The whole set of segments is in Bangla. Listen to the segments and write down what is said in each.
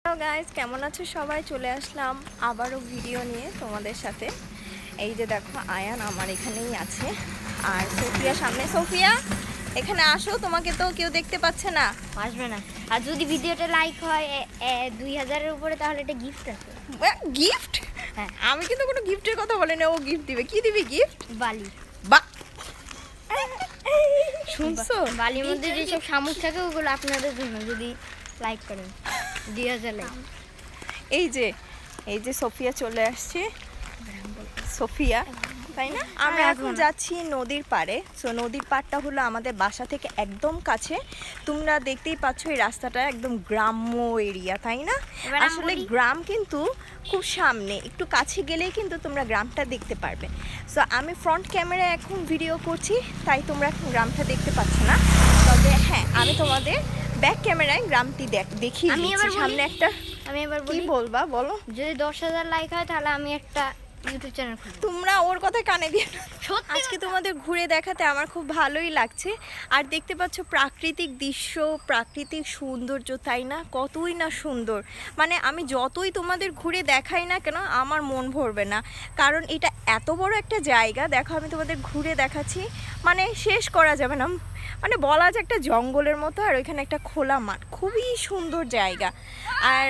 হ্যালো গাইস, কেমন আছো সবাই? চলে আসলাম আবারও ভিডিও নিয়ে তোমাদের সাথে। এই যে দেখো, আয়ান আমার এখানেই আছে আর সোফিয়া সামনে। সোফিয়া এখানে আসো, তোমাকে তো কেউ দেখতে পাচ্ছে না। আসবে না। আর যদি ভিডিওটা লাইক হয় 2000-এর উপরে তাহলে এটা গিফট আছে। গিফট? হ্যাঁ, আমি কিন্তু কোনো গিফটের কথা বলিনি। ও গিফট দিবে। কি দিবি গিফট? বালি। বা শুনছো? বালির মধ্যে যেসব শামুক থাকে ওগুলো আপনাদের জন্য, যদি লাইক করেন 2000 লাইক। এই যে সোফিয়া চলে আসছে। সোফিয়া, তাই না? আমরা এখন যাচ্ছি নদীর পাড়ে। সো নদীর পাড়টা হলো আমাদের বাসা থেকে একদম কাছে। তোমরা দেখতেই পাচ্ছ এই রাস্তাটা একদম গ্রাম্য এরিয়া, তাই না? আসলে গ্রাম কিন্তু খুব সামনে, একটু কাছে গেলেই কিন্তু তোমরা গ্রামটা দেখতে পারবে। সো আমি ফ্রন্ট ক্যামেরায় এখন ভিডিও করছি, তাই তোমরা এখন গ্রামটা দেখতে পাচ্ছ না। তবে হ্যাঁ, আমি তোমাদের ব্যাক ক্যামেরায় গ্রামটি দেখিয়ে দিচ্ছি। সামনে একটা, আমি এবার কি বলবা বলো? যদি 10,000 লাইক হয় তাহলে আমি একটা ইউটিউব চ্যানেল খুলব। তোমরা ওর কথায় কানে দিয়ে আজকে তোমাদের ঘুরে দেখাতে আমার খুব ভালোই লাগছে। আর দেখতে পাচ্ছ প্রাকৃতিক দৃশ্য, প্রাকৃতিক সৌন্দর্য, তাই না? কতই না সুন্দর। মানে আমি যতই তোমাদের ঘুরে দেখাই না কেন, আমার মন ভরবে না, কারণ এটা এত বড় একটা জায়গা। দেখো, আমি তোমাদের ঘুরে দেখাচ্ছি, মানে শেষ করা যাবে না। মানে বলা যায় একটা জঙ্গলের মতো, আর ওইখানে একটা খোলা মাঠ, খুবই সুন্দর জায়গা। আর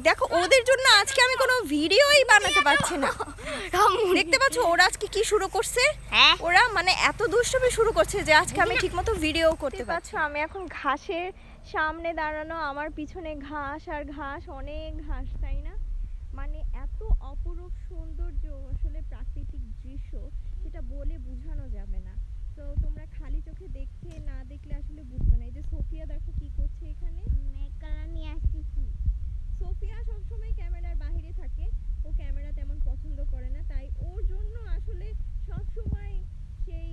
দেখো, ওদের জন্য আজকে আমি কোনো ভিডিওই বানাতে পারছি না। দেখতে পাচ্ছ ওরা আজকে কি শুরু করছে? ওরা মানে এত দুষ্টুমি শুরু করছে যে আজকে আমি ঠিকমতো ভিডিও করতে পারছি। আমি এখন ঘাসের সামনে দাঁড়ানো, আমার পিছনে ঘাস আর ঘাস, অনেক ঘাস, তাই না? মানে এত অপরূপ সৌন্দর্য, আসলে প্রাকৃতিক দৃশ্য, সেটা বলে বোঝানো যাবে না। তো তোমরা খালি চোখে দেখে না দেখলে আসলে বুঝবে না। এই যে সোফিয়া দেখো কি করছে এখানে। নিয়ে আসতেছি। সোফিয়া সবসময় ক্যামেরার বাইরে থাকে, ও ক্যামেরা তেমন পছন্দ করে না, তাই ওর জন্য আসলে সবসময় সেই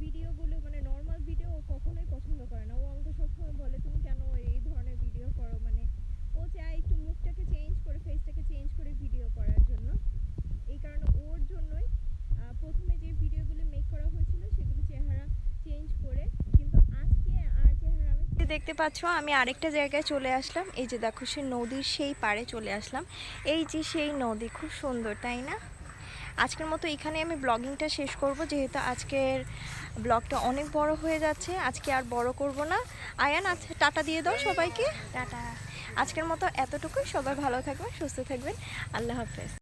ভিডিওগুলো, মানে নর্মাল ভিডিও ও কখনোই পছন্দ করে না। ও আমাকে সবসময় বলে, তুমি কেন এই ধরনের ভিডিও করো? মানে ও চায় একটু মুখটাকে চেঞ্জ করে, ফেসটাকে চেঞ্জ করে ভিডিও করার জন্য। এই কারণে ওর জন্যই প্রথমে যে ভিডিওগুলো মেক করা হয়েছিল সেগুলো চেহারা চেঞ্জ করে, কিন্তু আজকে আর চেহারা আমি দেখতে পাচ্ছ আমি আরেকটা জায়গায় চলে আসলাম। এই যে দেখো, সে নদীর সেই পাড়ে চলে আসলাম। এই যে সেই নদী, খুব সুন্দর, তাই না? আজকের মতো এখানে আমি ব্লগিংটা শেষ করব, যেহেতু আজকের ব্লগটা অনেক বড় হয়ে যাচ্ছে। আজকে আর বড় করব না। আয়ান, আচ্ছা টাটা দিয়ে দাও সবাইকে। টাটা। আজকের মতো এতটুকুই। সবাই ভালো থাকবেন, সুস্থ থাকবেন। আল্লাহ হাফেজ।